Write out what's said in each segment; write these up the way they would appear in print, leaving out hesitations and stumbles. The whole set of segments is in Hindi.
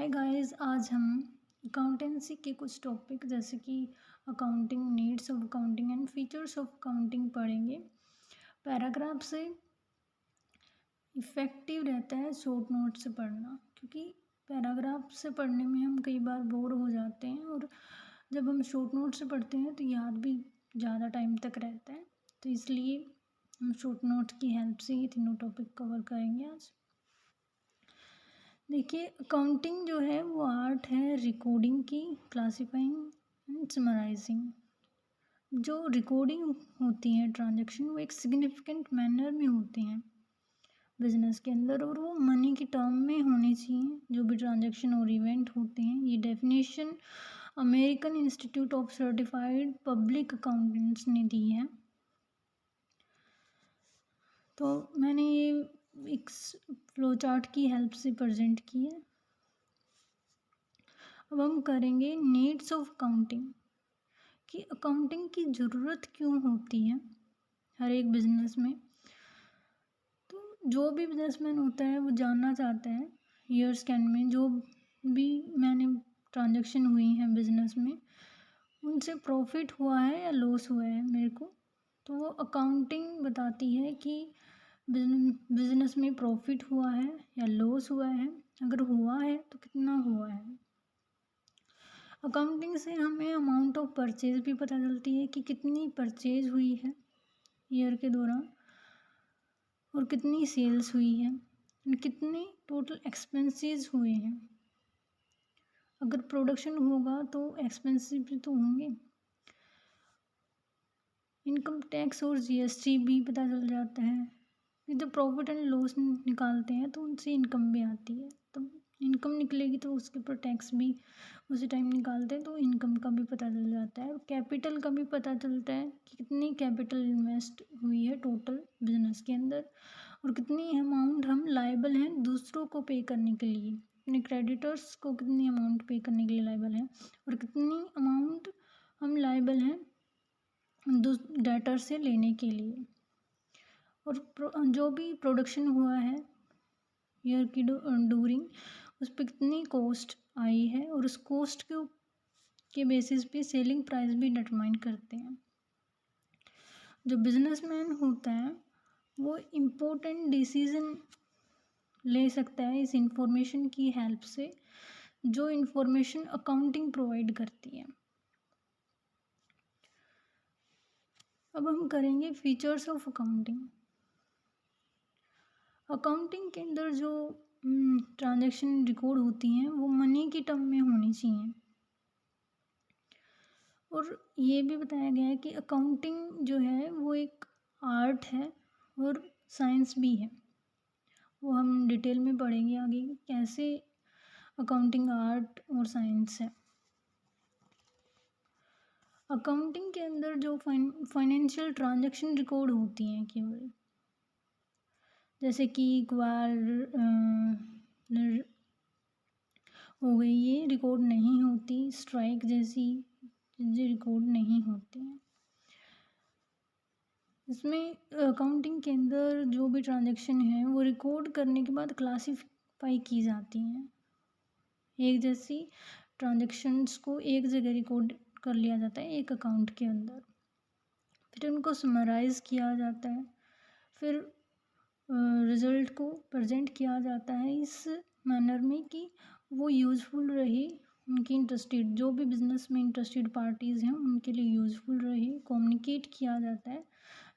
हाय गाइस, आज हम अकाउंटेंसी के कुछ टॉपिक जैसे कि accounting, needs of accounting and features of accounting पढ़ेंगे। पैराग्राफ से इफ़ेक्टिव रहता है शॉर्ट नोट से पढ़ना, क्योंकि पैराग्राफ से पढ़ने में हम कई बार बोर हो जाते हैं और जब हम शॉर्ट नोट से पढ़ते हैं तो याद भी ज़्यादा टाइम तक रहता है। तो इसलिए हम शॉर्ट नोट की हेल्प से ये तीनों टॉपिक कवर करेंगे आज। देखिए, अकाउंटिंग जो है वो आर्ट है रिकॉर्डिंग की, क्लासिफाइंग एंड समराइजिंग। जो रिकॉर्डिंग होती है ट्रांजैक्शन, वो एक सिग्निफिकेंट मैनर में होते हैं बिजनेस के अंदर, और वो मनी की टर्म में होने चाहिए जो भी ट्रांजैक्शन और इवेंट होते हैं। ये definition American institute of certified public accountants ने दी है। तो मैंने ये एक फ्लो चार्ट की हेल्प से प्रेजेंट की है। अब हम करेंगे नीड्स ऑफ अकाउंटिंग, कि अकाउंटिंग की ज़रूरत क्यों होती है हर एक बिजनेस में। तो जो भी बिजनेसमैन होता है वो जानना चाहता है ईयर्स के एंड में जो भी मैंने ट्रांजैक्शन हुई हैं बिजनेस में, उनसे प्रॉफिट हुआ है या लॉस हुआ है मेरे को। तो वो अकाउंटिंग बताती है कि बिजनेस में प्रॉफिट हुआ है या लॉस हुआ है, अगर हुआ है तो कितना हुआ है। अकाउंटिंग से हमें अमाउंट ऑफ परचेज भी पता चलती है कि कितनी परचेज हुई है ईयर के दौरान और कितनी सेल्स हुई है और कितने टोटल एक्सपेंसेस हुए हैं। अगर प्रोडक्शन होगा तो एक्सपेंसेस भी तो होंगे। इनकम टैक्स और जीएसटी भी पता चल जाता है। जब प्रॉफिट एंड लॉस निकालते हैं तो उनसे इनकम भी आती है, तब इनकम निकलेगी तो उसके ऊपर टैक्स भी उसी टाइम निकालते हैं, तो इनकम का भी पता चल जाता है। और कैपिटल का भी पता चलता है कि कितनी कैपिटल इन्वेस्ट हुई है टोटल बिजनेस के अंदर, और कितनी अमाउंट हम लायबल हैं दूसरों को पे करने के लिए, अपने क्रेडिटर्स को कितनी अमाउंट पे करने के लिए लायबल हैं, और कितनी अमाउंट हम लायबल हैं डेटर से लेने के लिए। और जो भी प्रोडक्शन हुआ है ईयर की ड्यूरिंग, उस पर कितनी कॉस्ट आई है, और उस कॉस्ट के बेसिस पे सेलिंग प्राइस भी डिटरमाइन करते हैं। जो बिजनेसमैन होता है वो इम्पोर्टेंट डिसीजन ले सकता है इस इंफॉर्मेशन की हेल्प से, जो इंफॉर्मेशन अकाउंटिंग प्रोवाइड करती है। अब हम करेंगे फीचर्स ऑफ अकाउंटिंग। अकाउंटिंग के अंदर जो ट्रांजैक्शन रिकॉर्ड होती हैं वो मनी की टर्म में होनी चाहिए। और ये भी बताया गया है कि अकाउंटिंग जो है वो एक आर्ट है और साइंस भी है। वो हम डिटेल में पढ़ेंगे आगे कि कैसे अकाउंटिंग आर्ट और साइंस है। अकाउंटिंग के अंदर जो फाइनेंशियल ट्रांजैक्शन रिकॉर्ड होती हैं केवल, जैसे कि हो गई, ये रिकॉर्ड नहीं होती। स्ट्राइक जैसी चीज़ें रिकॉर्ड नहीं होती हैं। इसमें अकाउंटिंग के अंदर जो भी ट्रांजैक्शन है वो रिकॉर्ड करने के बाद क्लासिफाई की जाती हैं। एक जैसी ट्रांजैक्शंस को एक जगह रिकॉर्ड कर लिया जाता है एक अकाउंट के अंदर, फिर उनको समराइज़ किया जाता है, फिर रिज़ल्ट को प्रेजेंट किया जाता है इस मैनर में कि वो यूज़फुल रहे उनकी इंटरेस्टेड, जो भी बिजनेस में इंटरेस्टेड पार्टीज़ हैं उनके लिए यूज़फुल रहे। कम्युनिकेट किया जाता है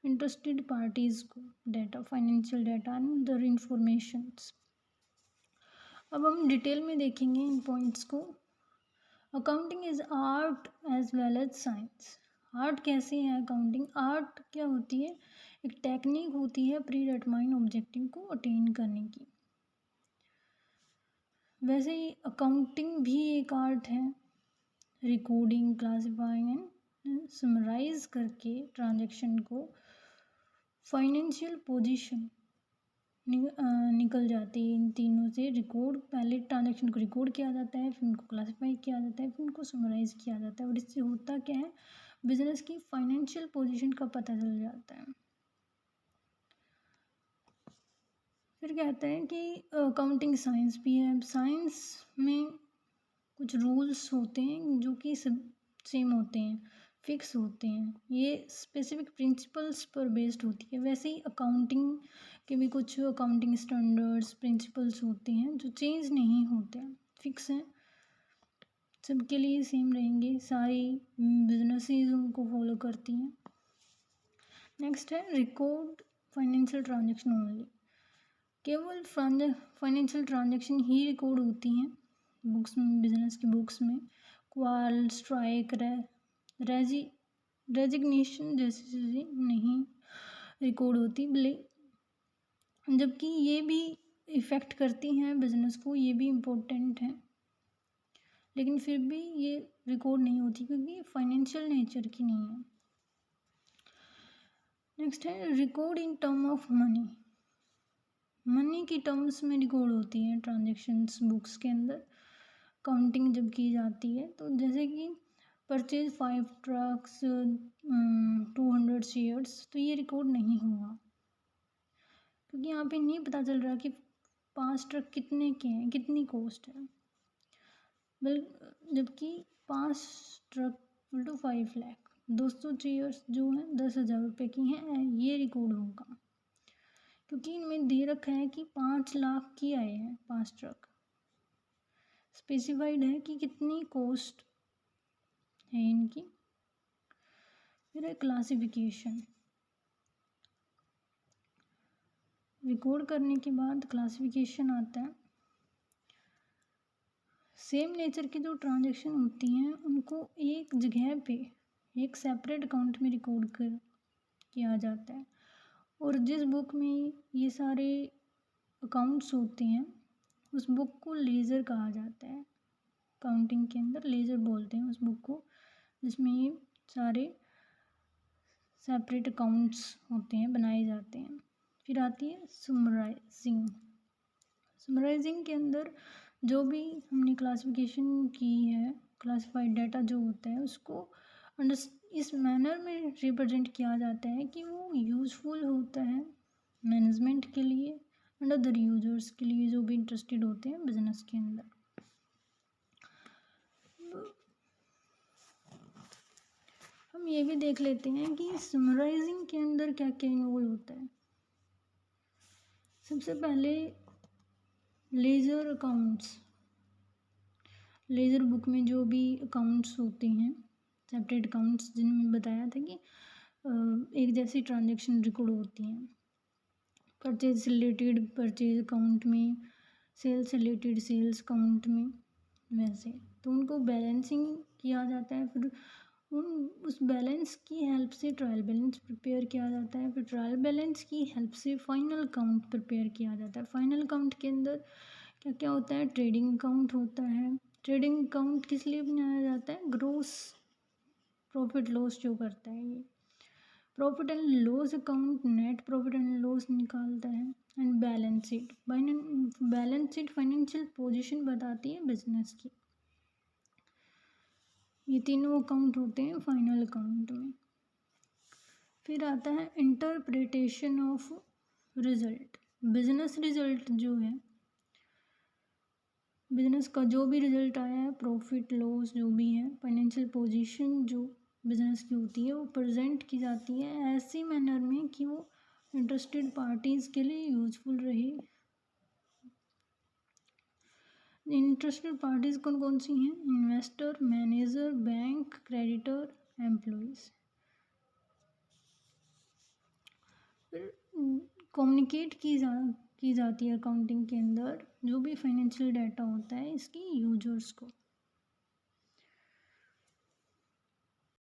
इंटरेस्टेड पार्टीज़ को data, financial data and other informations. अब हम डिटेल में देखेंगे इन पॉइंट्स को। Accounting is art as well as science. Art कैसे है अकाउंटिंग? आर्ट क्या होती है? एक टेक्निक होती है प्री डिटरमाइन ऑब्जेक्टिव को अटेन करने की। वैसे ही अकाउंटिंग भी एक आर्ट है, रिकॉर्डिंग, क्लासिफाइंग एंड समराइज करके ट्रांजैक्शन को फाइनेंशियल पोजीशन निकल जाती है। इन तीनों से रिकॉर्ड, पहले ट्रांजैक्शन को रिकॉर्ड किया जाता है, फिर उनको क्लासिफाई किया जाता है, फिर उनको समराइज किया जाता है, और इससे होता क्या है, बिजनेस की फाइनेंशियल पोजीशन का पता चल जाता है। फिर कहते हैं कि अकाउंटिंग साइंस भी है। साइंस में कुछ रूल्स होते हैं जो कि सब सेम होते हैं, फिक्स होते हैं, ये स्पेसिफिक प्रिंसिपल्स पर बेस्ड होती है। वैसे ही अकाउंटिंग के भी कुछ अकाउंटिंग स्टैंडर्ड्स प्रिंसिपल्स होते हैं जो चेंज नहीं होते हैं, फिक्स हैं, सबके लिए सेम रहेंगे, सारी बिजनेसेस उनको फॉलो करती हैं। नेक्स्ट है रिकॉर्ड फाइनेंशियल ट्रांजेक्शन ओनली। केवल फाइनेंशियल ट्रांजेक्शन ही रिकॉर्ड होती हैं बुक्स में, बिजनेस की बुक्स में। क्वाल, स्ट्राइक, रेजिग्नेशन जैसी चीज़ें नहीं रिकॉर्ड होती, जबकि ये भी इफ़ेक्ट करती हैं बिजनेस को, ये भी इम्पोर्टेंट है, लेकिन फिर भी ये रिकॉर्ड नहीं होती क्योंकि फाइनेंशियल नेचर की नहीं है। नेक्स्ट है record in term of money. Money की टर्म्स में रिकॉर्ड होती हैं ट्रांजेक्शन्स बुक्स के अंदर, काउंटिंग जब की जाती है। तो जैसे कि परचेज 5 ट्रक्स 200 शेयर्स, तो ये रिकॉर्ड नहीं होगा क्योंकि यहाँ पे नहीं पता चल रहा कि 5 ट्रक कितने के हैं, कितनी कॉस्ट है, जबकि 5 ट्रक टू 5 लाख, 200 चेयर्स जो हैं 10,000 रुपये की हैं, ये रिकॉर्ड होगा क्योंकि इनमें दे रखा है कि 5 लाख की आए हैं 5 ट्रक, स्पेसिफाइड है कि कितनी कॉस्ट है इनकी। फिर है क्लासिफिकेशन। रिकॉर्ड करने के बाद क्लासिफिकेशन आता है। सेम नेचर की जो ट्रांजैक्शन होती हैं उनको एक जगह पे एक सेपरेट अकाउंट में रिकॉर्ड किया जाता है, और जिस बुक में ये सारे अकाउंट्स होते हैं उस बुक को लेजर कहा जाता है। काउंटिंग के अंदर लेजर बोलते हैं उस बुक को, जिसमें ये सारे सेपरेट अकाउंट्स होते हैं, बनाए जाते हैं। फिर आती है समराइजिंग। समराइजिंग के अंदर जो भी हमने क्लासिफिकेशन की है, क्लासिफाइड डाटा जो होता है उसको इस मैनर में रिप्रेजेंट किया जाता है कि वो यूज़फुल होता है मैनेजमेंट के लिए एंड अदर यूजर्स के लिए जो भी इंटरेस्टेड होते हैं बिजनेस के अंदर। हम ये भी देख लेते हैं कि समराइजिंग के अंदर क्या क्या इन्वॉल्व होता है। सबसे पहले लेजर अकाउंट्स। लेजर बुक में जो भी अकाउंट्स होते हैं, सेपरेट अकाउंट्स, जिनमें बताया था कि एक जैसी ट्रांजैक्शन रिकॉर्ड होती हैं। परचेज से रिलेटेड परचेज अकाउंट में, सेल्स से रिलेटेड सेल्स अकाउंट में, वैसे तो उनको बैलेंसिंग किया जाता है। फिर उस बैलेंस की हेल्प से ट्रायल बैलेंस प्रिपेयर किया जाता है। फिर ट्रायल बैलेंस की हेल्प से फाइनल अकाउंट प्रिपेयर किया जाता है। फाइनल अकाउंट के अंदर क्या क्या होता है, ट्रेडिंग अकाउंट होता है। ट्रेडिंग अकाउंट किस लिए बनाया जाता है, ग्रोस प्रॉफिट लॉस जो करता है ये। Profit and loss account net profit and loss निकालता है। And balance sheet, balance sheet financial position बताती है बिजनेस की। ये तीनों अकाउंट होते हैं फाइनल अकाउंट में। फिर आता है interpretation of result. Business result जो है, बिजनेस का जो भी रिजल्ट आया है, प्रॉफिट लॉस जो भी है, फाइनेंशियल पोजीशन जो बिजनेस की होती है, वो प्रेजेंट की जाती है ऐसी मैनर में कि वो इंटरेस्टेड पार्टीज़ के लिए यूजफुल रहे। इंटरेस्टेड पार्टीज़ कौन कौन सी हैं, investor, manager, bank, creditor, employees. फिर कम्युनिकेट की जाती है अकाउंटिंग के अंदर जो भी फाइनेंशियल डाटा होता है इसकी यूजर्स को।